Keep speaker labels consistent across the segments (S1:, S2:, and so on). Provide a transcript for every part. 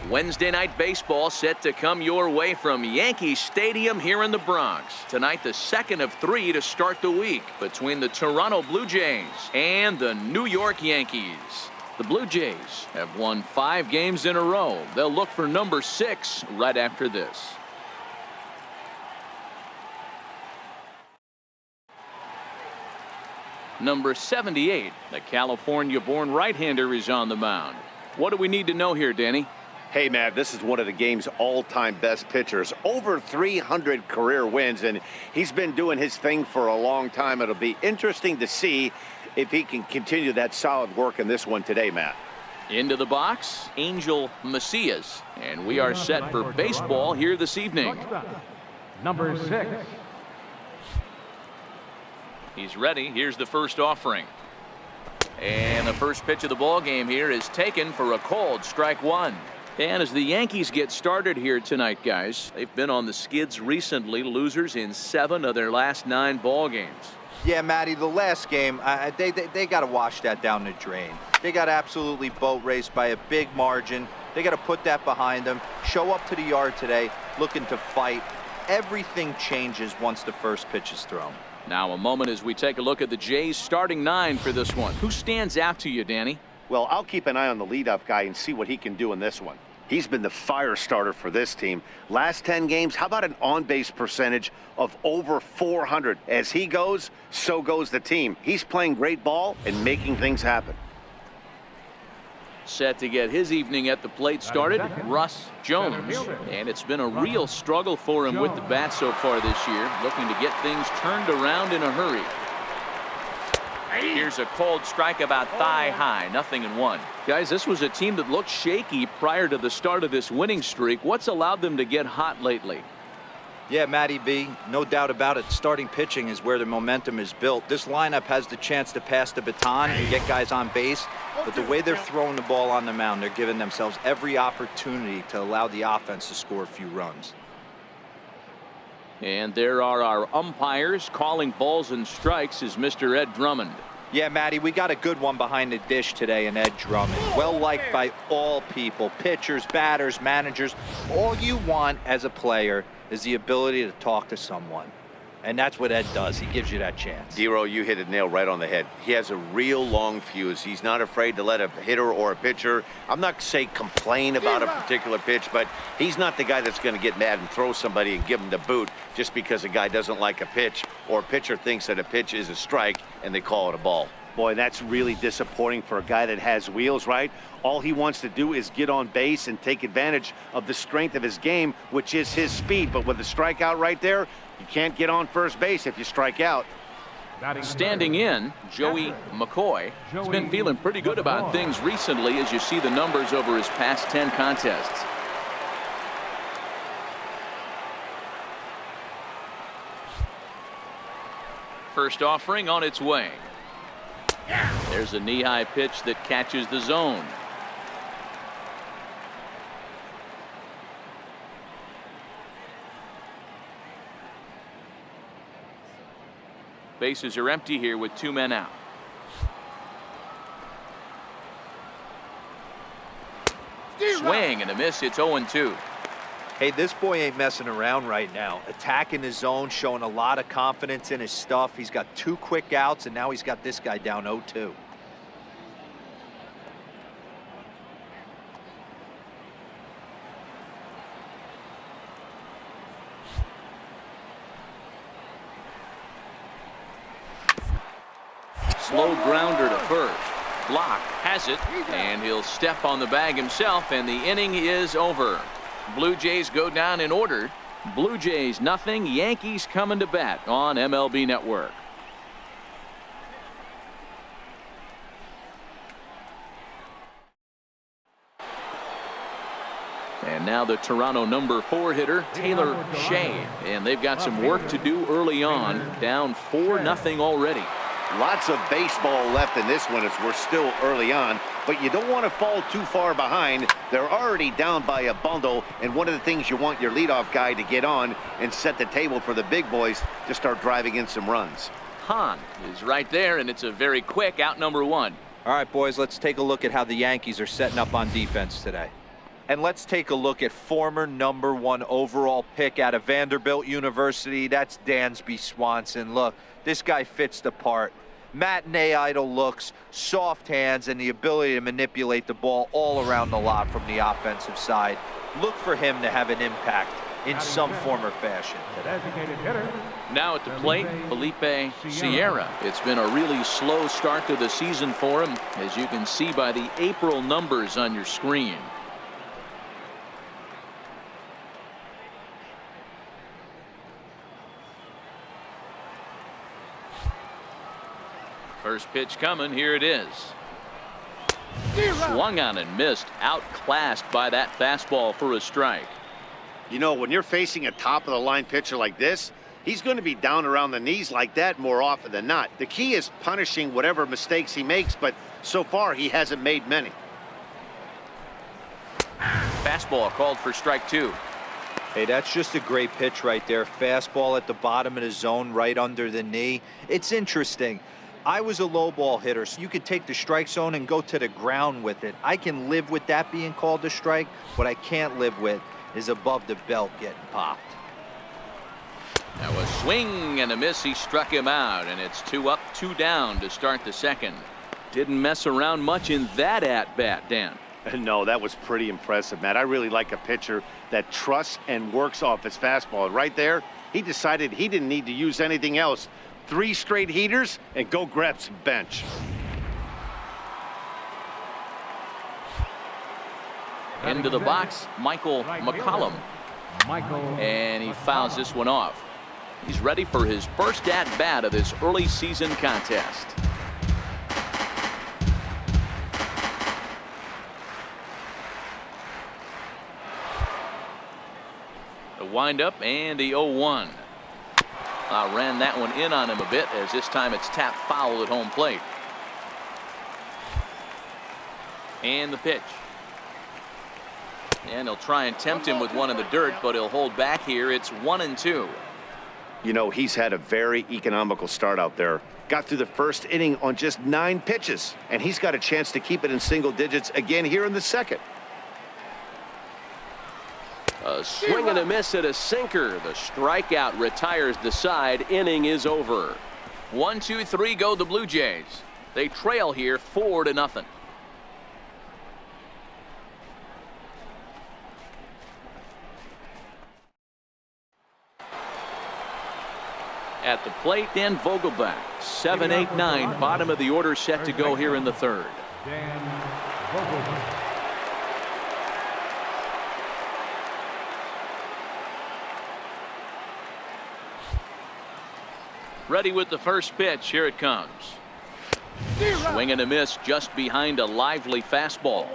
S1: Wednesday night baseball set to come your way from Yankee Stadium here in the Bronx. Tonight, the second of 3 to start the week between the Toronto Blue Jays and the New York Yankees. The Blue Jays have won 5 games in a row. They'll look for number 6 right after this. Number 78, the California-born right-hander, is on the mound. What do we need to know here, Danny?
S2: Hey, Matt, this is one of the game's all-time best pitchers. Over 300 career wins, and he's been doing his thing for a long time. It'll be interesting to see if he can continue that solid work in this one today, Matt.
S1: Into the box, Angel Macias. And we are set for baseball here this evening.
S3: Number 6.
S1: He's ready. Here's the first offering. And the first pitch of the ball game here is taken for a called strike 1. And as the Yankees get started here tonight, guys, they've been on the skids recently, losers in 7 of their last 9 ball games.
S4: Yeah, Matty, the last game, they got to wash that down the drain. They got absolutely boat raced by a big margin. They got to put that behind them, show up to the yard today looking to fight. Everything changes once the first pitch is thrown.
S1: Now a moment as we take a look at the Jays starting 9 for this one. Who stands out to you, Danny?
S2: Well, I'll keep an eye on the leadoff guy and see what he can do in this one. He's been the fire starter for this team. Last 10 games, how about an on-base percentage of over 400? As he goes, so goes the team. He's playing great ball and making things happen.
S1: Set to get his evening at the plate started, Russ Jones. And it's been a real struggle for him with the bat so far this year, looking to get things turned around in a hurry. Here's a called strike about thigh high, 0-1. Guys, this was a team that looked shaky prior to the start of this winning streak. What's allowed them to get hot lately?
S4: Yeah, Matty B, no doubt about it. Starting pitching is where the momentum is built. This lineup has the chance to pass the baton and get guys on base, but the way they're throwing the ball on the mound, they're giving themselves every opportunity to allow the offense to score a few runs.
S1: And there are our umpires. Calling balls and strikes is Mr. Ed Drummond.
S4: Yeah, Matty, we got a good one behind the dish today in Ed Drummond. Well liked by all people, pitchers, batters, managers. All you want as a player is the ability to talk to someone. And that's what Ed does. He gives you that chance.
S2: Dero, you hit it nail right on the head. He has a real long fuse. He's not afraid to let a hitter or a pitcher, I'm not say complain about a particular pitch, but he's not the guy that's going to get mad and throw somebody and give him the boot just because a guy doesn't like a pitch or a pitcher thinks that a pitch is a strike and they call it a ball. Boy, that's really disappointing for a guy that has wheels, right? All he wants to do is get on base and take advantage of the strength of his game, which is his speed. But with the strikeout right there, you can't get on first base if you strike out.
S1: Standing in, Joey McCoy has been feeling pretty good about things recently as you see the numbers over his past 10 contests. First offering on its way. There's a knee-high pitch that catches the zone. Bases are empty here with 2 men out. Swing and a miss. It's 0-2.
S4: Hey, this boy ain't messing around right now. Attacking his zone, showing a lot of confidence in his stuff. He's got 2 quick outs, and now he's got this guy down 0-2.
S1: Slow grounder to first. Block has it, and he'll step on the bag himself, and the inning is over. Blue Jays go down in order. Blue Jays 0, Yankees coming to bat on MLB Network. And now the Toronto number 4 hitter, Taylor Shea. And they've got some work to do early on, down 4-0 already.
S2: Lots of baseball left in this one as we're still early on, but you don't want to fall too far behind. They're already down by a bundle, and one of the things you want your leadoff guy to get on and set the table for the big boys to start driving in some runs.
S1: Hahn is right there, and it's a very quick out number 1.
S4: All right, boys, let's take a look at how the Yankees are setting up on defense today. And let's take a look at former #1 overall pick out of Vanderbilt University. That's Dansby Swanson. Look, this guy fits the part. Matinee idol looks, soft hands, and the ability to manipulate the ball all around the lot from the offensive side. Look for him to have an impact in some form or fashion today.
S1: Now at the plate, Felipe Sierra. It's been a really slow start to the season for him, as you can see by the April numbers on your screen. First pitch coming. Here it is. Swung on and missed. Outclassed by that fastball for a strike.
S2: You know, when you're facing a top-of-the-line pitcher like this, he's going to be down around the knees like that more often than not. The key is punishing whatever mistakes he makes, but so far he hasn't made many.
S1: Fastball called for strike 2.
S4: Hey, that's just a great pitch right there. Fastball at the bottom of the zone, right under the knee. It's interesting. I was a low ball hitter, so you could take the strike zone and go to the ground with it. I can live with that being called a strike. What I can't live with is above the belt getting popped.
S1: That was swing and a miss. He struck him out, and it's 2 up, 2 down to start the second. Didn't mess around much in that at-bat, Dan.
S2: No, that was pretty impressive, Matt. I really like a pitcher that trusts and works off his fastball. Right there, he decided he didn't need to use anything else. 3 straight heaters and go grab some bench.
S1: Into the box, Michael McCollum. And he fouls this one off. He's ready for his first at-bat of this early season contest. The windup and the 0-1. Ran that one in on him a bit, as this time it's tapped foul at home plate. And the pitch. And he'll try and tempt him with one in the dirt, but he'll hold back here. It's 1-2.
S2: You know, he's had a very economical start out there. Got through the first inning on just 9 pitches, and he's got a chance to keep it in single digits again here in the second.
S1: A swing and a miss at a sinker. The strikeout retires the side. Inning is over. 1-2-3 go the Blue Jays. They trail here 4-0. At the plate, Dan Vogelbach. 7, 8, 9. Bottom of the order set to go here in the third.
S3: Dan Vogelbach.
S1: Ready with the first pitch. Here it comes. Swing and a miss just behind a lively fastball.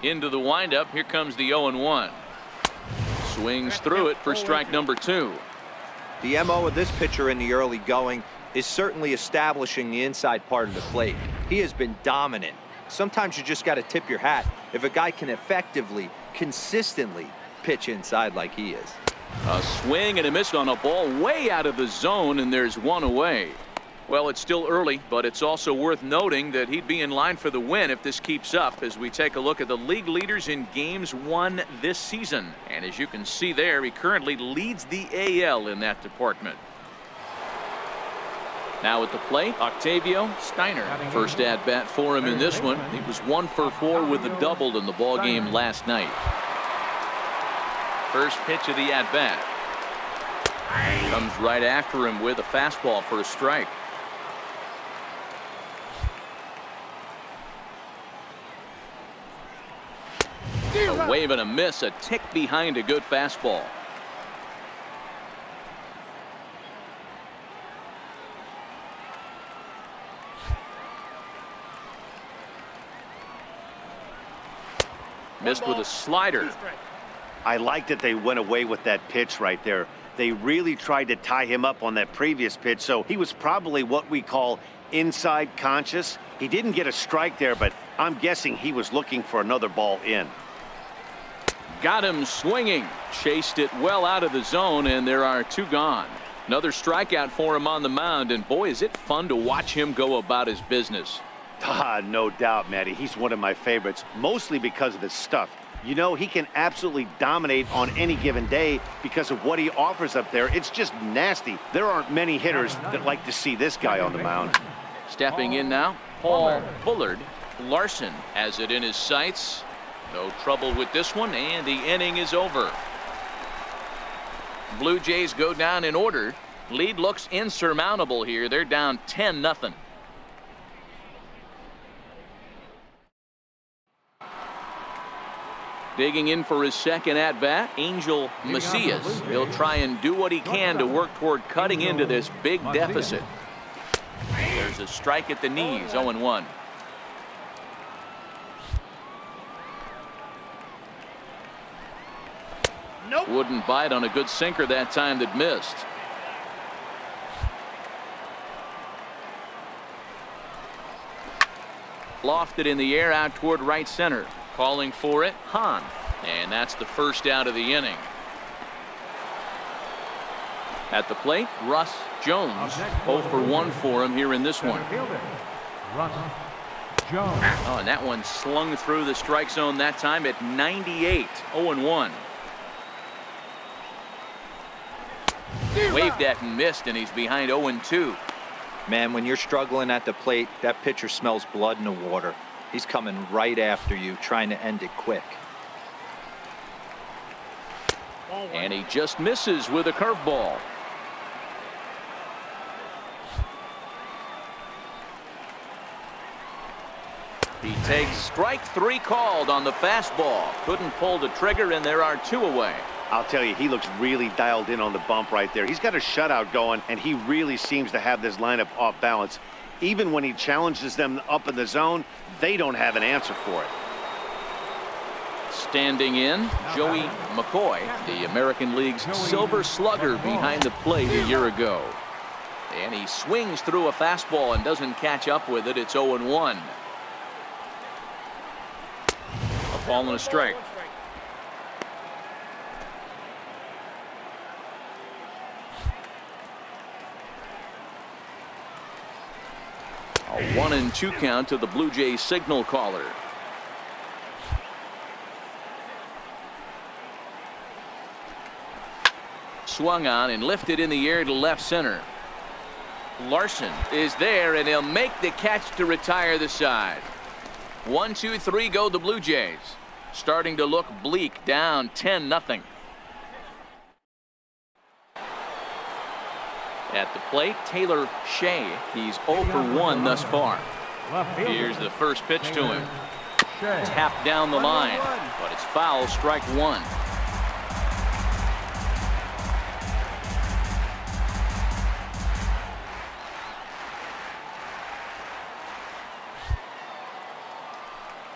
S1: Into the windup. Here comes the 0-1. Swings through it for strike number 2.
S4: The MO of this pitcher in the early going is certainly establishing the inside part of the plate. He has been dominant. Sometimes you just got to tip your hat if a guy can effectively, consistently pitch inside like he is.
S1: A swing and a miss on a ball way out of the zone, and there's one away. Well, it's still early, but it's also worth noting that he'd be in line for the win if this keeps up, as we take a look at the league leaders in games won this season. And as you can see there, he currently leads the AL in that department. Now at the plate, Octavio Steiner. First at bat for him in this one. He was 1 for 4 with a double in the ball game last night. First pitch of the at bat. Comes right after him with a fastball for a strike. A wave and a miss, a tick behind a good fastball. Missed with a slider.
S2: I like that they went away with that pitch right there. They really tried to tie him up on that previous pitch, so he was probably what we call inside conscious. He didn't get a strike there, but I'm guessing he was looking for another ball in.
S1: Got him swinging. Chased it well out of the zone, and there are 2 gone. Another strikeout for him on the mound, and boy, is it fun to watch him go about his business.
S2: No doubt, Matty. He's one of my favorites, mostly because of his stuff. You know, he can absolutely dominate on any given day because of what he offers up there. It's just nasty. There aren't many hitters that like to see this guy on the mound.
S1: Stepping in now, Paul Bullard. Larson has it in his sights. No trouble with this one, and the inning is over. Blue Jays go down in order. Lead looks insurmountable here. They're down 10-0. Digging in for his second at-bat, Angel Macias. He'll try and do what he can to work toward cutting into this big deficit. There's a strike at the knees, 0-1.
S5: Nope.
S1: Wouldn't bite on a good sinker that time that missed. Lofted in the air out toward right center. Calling for it, Hahn. And that's the first out of the inning. At the plate, Russ Jones. 0 for 1 for him here in this one.
S3: Russ Jones.
S1: Oh, and that one slung through the strike zone that time at 98. 0-1. Waved at and missed, and he's behind 0-2.
S4: Man, when you're struggling at the plate, that pitcher smells blood in the water. He's coming right after you, trying to end it quick.
S1: And he just misses with a curveball. He takes strike 3 called on the fastball. Couldn't pull the trigger, and there are 2 away.
S2: I'll tell you, he looks really dialed in on the bump right there. He's got a shutout going, and he really seems to have this lineup off balance. Even when he challenges them up in the zone, they don't have an answer for it.
S1: Standing in, Joey McCoy, the American League's Silver Slugger, behind the plate a year ago. And he swings through a fastball and doesn't catch up with it. It's 0-1. A ball and a strike. A 1-2 count to the Blue Jays signal caller. Swung on and lifted in the air to left center. Larson is there, and he'll make the catch to retire the side. 1, 2, 3 go the Blue Jays. Starting to look bleak, down 10-0. At the plate, Taylor Shea. He's 0 for 1 thus far. Here's the first pitch to him. Tapped down the line, but it's foul, strike 1.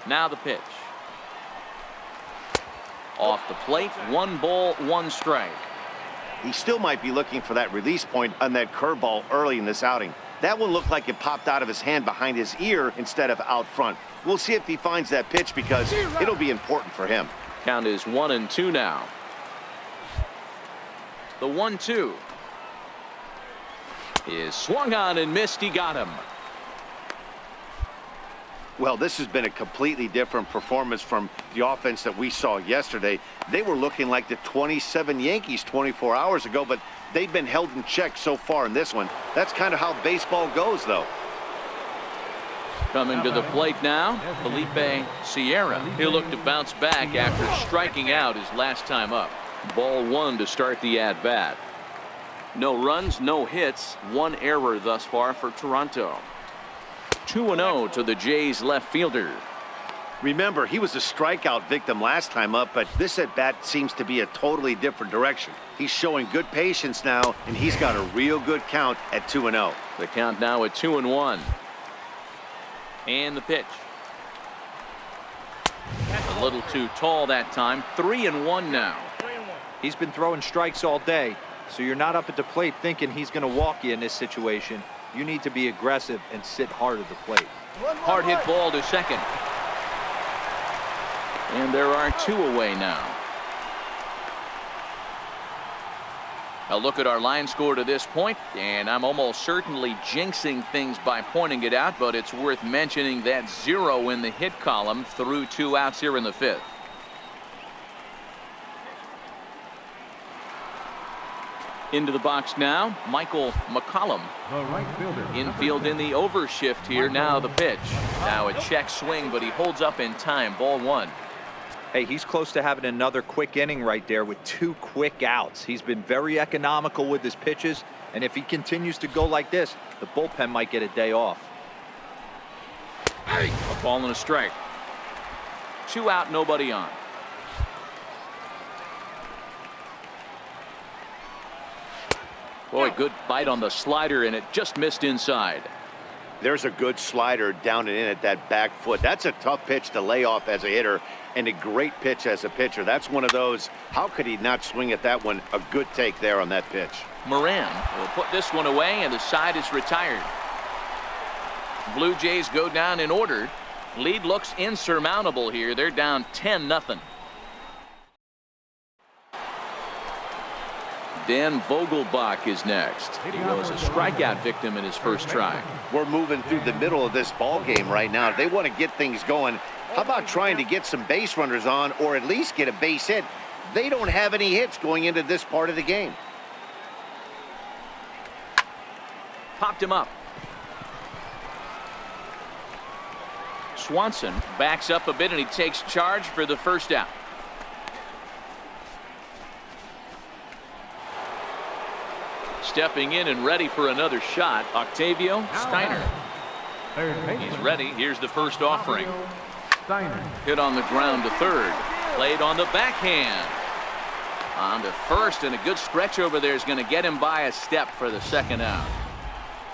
S1: Now the pitch. Off the plate, 1 ball, 1 strike.
S2: He still might be looking for that release point on that curveball early in this outing. That one looked like it popped out of his hand behind his ear instead of out front. We'll see if he finds that pitch because it'll be important for him.
S1: Count is 1-2 now. The 1-2 is swung on and missed. He got him.
S2: Well, this has been a completely different performance from the offense that we saw yesterday. They were looking like the 27 Yankees 24 hours ago, but they've been held in check so far in this one. That's kind of how baseball goes, though.
S1: Coming to the plate now, Felipe Sierra. He'll look to bounce back after striking out his last time up. Ball 1 to start the at-bat. No runs, no hits, 1 error thus far for Toronto. 2-0 to the Jays left fielder.
S2: Remember, he was a strikeout victim last time up, but this at-bat seems to be a totally different direction. He's showing good patience now, and he's got a real good count at 2-0.
S1: The count now at 2-1. And the pitch. A little too tall that time. 3-1 now.
S4: He's been throwing strikes all day, so you're not up at the plate thinking he's going to walk you in this situation. You need to be aggressive and sit hard at the plate.
S1: Hard hit ball to second. And there are 2 away now. A look at our line score to this point, and I'm almost certainly jinxing things by pointing it out, but it's worth mentioning that 0 in the hit column through 2 outs here in the 5th. Into the box now, Michael McCollum.
S3: The right fielder.
S1: Infield in the overshift here. Now the pitch. Now a check swing, but he holds up in time. Ball 1.
S4: Hey, he's close to having another quick inning right there with 2 quick outs. He's been very economical with his pitches, and if he continues to go like this, the bullpen might get a day off.
S1: A ball and a strike. 2 out, nobody on. Boy, good bite on the slider, and it just missed inside.
S2: There's a good slider down and in at that back foot. That's a tough pitch to lay off as a hitter, and a great pitch as a pitcher. That's one of those, how could he not swing at that one? A good take there on that pitch.
S1: Moran will put this one away, and the side is retired. Blue Jays go down in order. Lead looks insurmountable here. They're down 10-0. Dan Vogelbach is next. He was a strikeout victim in his first try.
S2: We're moving through the middle of this ball game right now. They want to get things going. How about trying to get some base runners on, or at least get a base hit? They don't have any hits going into this part of the game.
S1: Popped him up. Swanson backs up a bit, and he takes charge for the first out. Stepping in and ready for another shot, Octavio Steiner. He's ready. Here's the first offering. Hit on the ground to third. Played on the backhand. On to first, and a good stretch over there is going to get him by a step for the second out.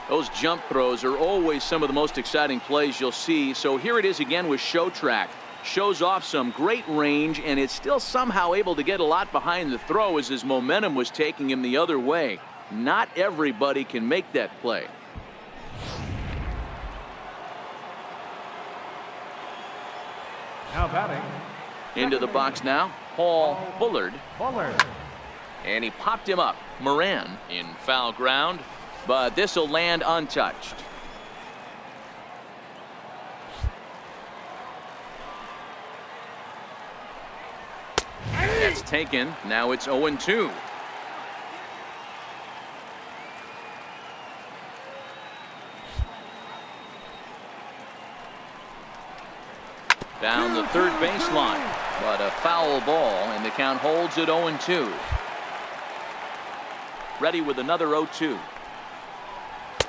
S1: Those jump throws are always some of the most exciting plays you'll see. So here it is again with Show Track. Shows off some great range, and it's still somehow able to get a lot behind the throw as his momentum was taking him the other way. Not everybody can make that play.
S3: Now batting.
S1: Into the box now, Paul Bullard. And he popped him up. Moran in foul ground, but this will land untouched. That's taken. Now it's 0-2. Down the third baseline, but a foul ball, and the count holds at 0-2. Ready with another 0-2.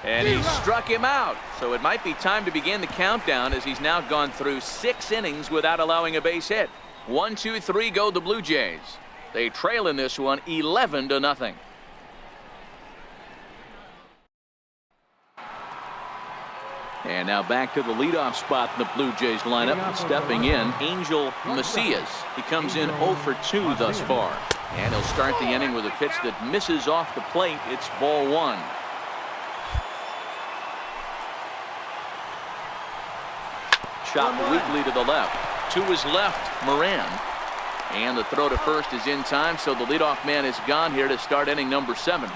S1: And he struck him out, so it might be time to begin the countdown as he's now gone through 6 innings without allowing a base hit. 1, 2, 3 go the Blue Jays. They trail in this one 11-0. And now back to the leadoff spot in the Blue Jays lineup. Stepping in, Angel Macias. He comes in 0 for 2 thus far. And he'll start the inning with a pitch that misses off the plate. It's ball 1. Chopped weakly to the left. To his left, Moran. And the throw to first is in time, so the leadoff man is gone here to start inning number 7.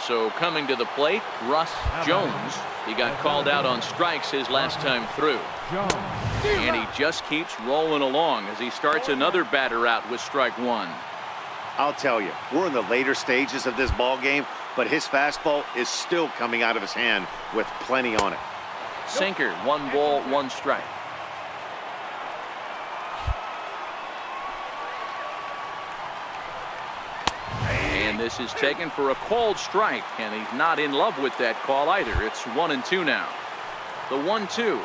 S1: So coming to the plate, Russ Jones. He got called out on strikes his last time through. And he just keeps rolling along as he starts another batter out with strike 1.
S2: I'll tell you, we're in the later stages of this ball game, but his fastball is still coming out of his hand with plenty on it.
S1: Sinker, 1 ball, 1 strike. And this is taken for a called strike, and he's not in love with that call either. It's 1-2 now. The 1-2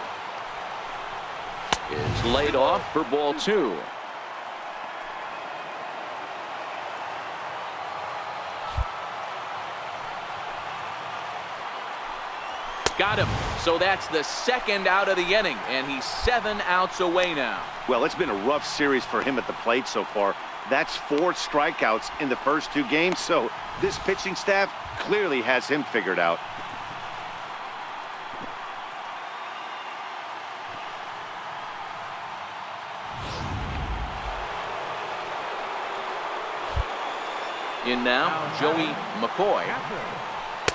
S1: is laid off for ball 2. Got him. So that's the second out of the inning, and he's 7 outs away now.
S2: Well, it's been a rough series for him at the plate so far. That's 4 strikeouts in the first 2 games, so this pitching staff clearly has him figured out.
S1: In now, Joey McCoy,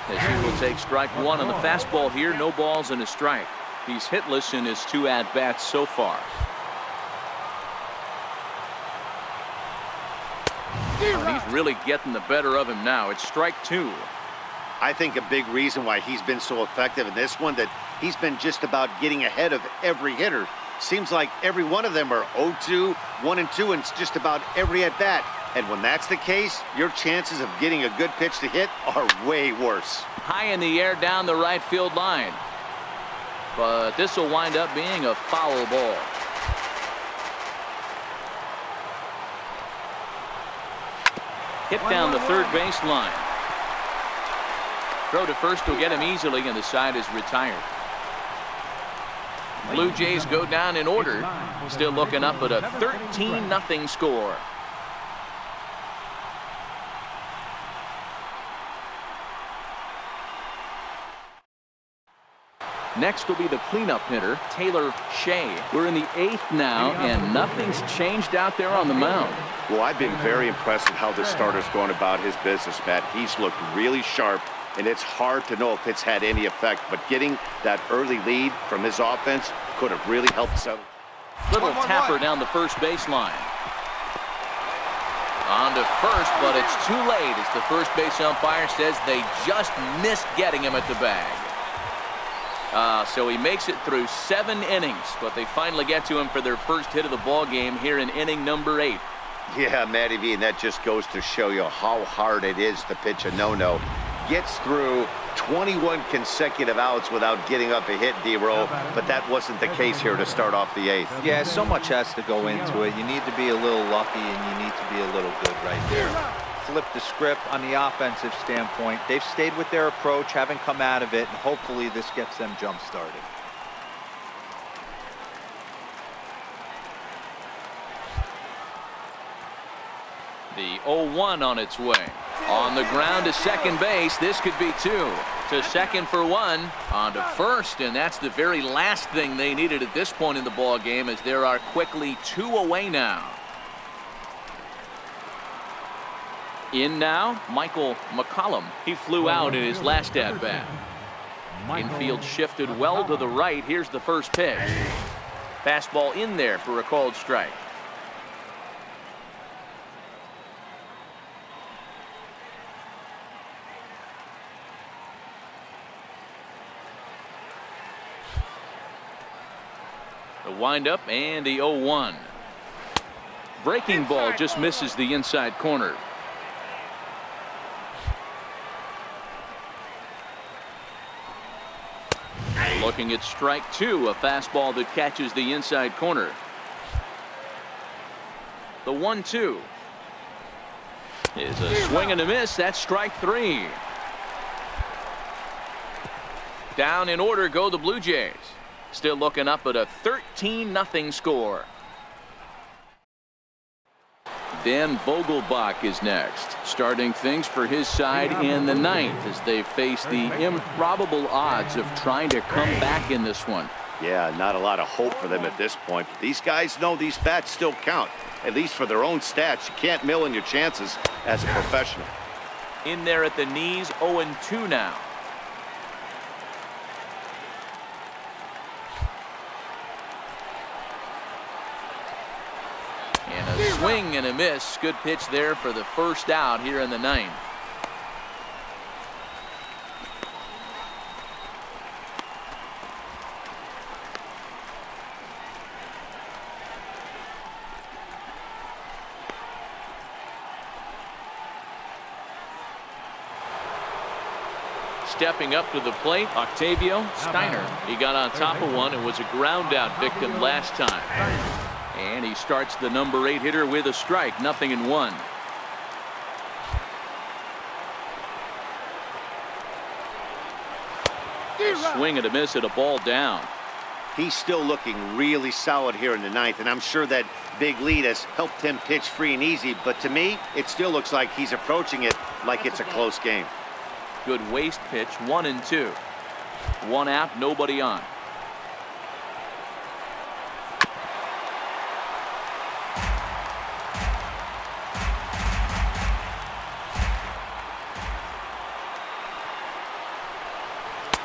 S1: as he will take strike one on the fastball here. No balls and a strike. He's hitless in his 2 at-bats so far. And he's really getting the better of him now. It's strike 2.
S2: I think a big reason why he's been so effective in this one, that he's been just about getting ahead of every hitter. Seems like every one of them are 0-2, 1-2, and it's just about every at-bat. And when that's the case, your chances of getting a good pitch to hit are way worse.
S1: High in the air down the right field line. But this will wind up being a foul ball. Hit down the third base line. Throw to first will get him easily, and the side is retired. Blue Jays go down in order. Still looking up at a 13-0 score. Next will be the cleanup hitter, Taylor Shea. We're in the 8th now, and nothing's changed out there on the mound.
S2: Well, I've been very impressed with how this starter's going about his business, Matt. He's looked really sharp, and it's hard to know if it's had any effect, but getting that early lead from his offense could have really helped settle.
S1: Little tapper down the first baseline. On to first, but it's too late as the first base umpire says they just missed getting him at the bag. So he makes it through 7 innings, but they finally get to him for their first hit of the ball game here in inning number 8.
S2: Yeah, Matty V, and that just goes to show you how hard it is to pitch a no-no. Gets through 21 consecutive outs without getting up a hit, D-Roll, but that wasn't the case here to start off the 8th.
S4: Yeah, so much has to go into it. You need to be a little lucky, and you need to be a little good right there. Flip the script on the offensive standpoint. They've stayed with their approach, haven't come out of it, and hopefully this gets them jump-started.
S1: The 0-1 on its way. On the ground to second base. This could be 2. To second for 1. On to first, and that's the very last thing they needed at this point in the ball game, as there are quickly 2 away now. In now, Michael McCollum. He flew out in his last at-bat. Infield shifted well to the right. Here's the first pitch. Fastball in there for a called strike. The windup and the 0-1. Breaking ball just misses the inside corner. Looking at strike 2, a fastball that catches the inside corner. The 1-2 is a swing and a miss. That's strike 3. Down in order go the Blue Jays. Still looking up at a 13-0 score. Dan Vogelbach is next, starting things for his side in the 9th as they face the improbable odds of trying to come back in this one.
S2: Yeah, not a lot of hope for them at this point. But these guys know these bats still count, at least for their own stats. You can't mill in your chances as a professional.
S1: In there at the knees, 0-2 now. And a swing and a miss. Good pitch there for the first out here in the 9th. Stepping up to the plate, Octavio Steiner. He got on top of one and was a ground out victim last time. And he starts the number 8 hitter with a strike, 0-1. A swing and a miss at a ball down.
S2: He's still looking really solid here in the 9th, and I'm sure that big lead has helped him pitch free and easy, but to me, it still looks like he's approaching it like it's a close game.
S1: Good waist pitch, 1-2. 1 out, nobody on.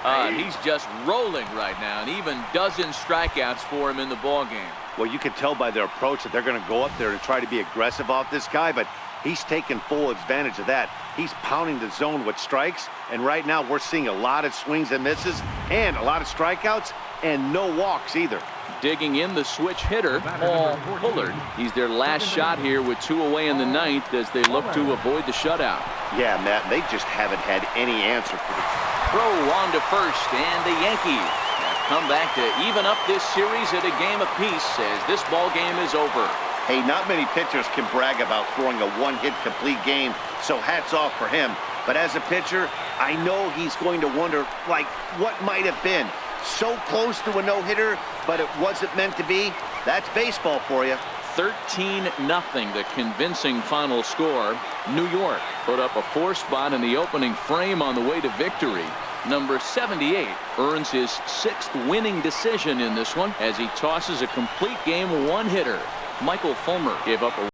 S1: He's just rolling right now, and even dozens strikeouts for him in the ball game.
S2: Well, you can tell by their approach that they're going to go up there and try to be aggressive off this guy, but he's taking full advantage of that. He's pounding the zone with strikes, and right now we're seeing a lot of swings and misses and a lot of strikeouts and no walks either.
S1: Digging in the switch hitter, Paul Bullard. He's their last shot here with 2 away in the ninth as they look to avoid the shutout.
S2: Yeah, Matt, they just haven't had any answer for the
S1: Throw on to first, and the Yankees have come back to even up this series at a game apiece as this ball game is over.
S2: Hey, not many pitchers can brag about throwing a one-hit complete game, so hats off for him. But as a pitcher, I know he's going to wonder, like, what might have been. So close to a no-hitter, but it wasn't meant to be. That's baseball for you.
S1: 13-0, the convincing final score. New York put up a 4 spot in the opening frame on the way to victory. Number 78 earns his 6th winning decision in this one as he tosses a complete game one-hitter. Michael Fulmer gave up a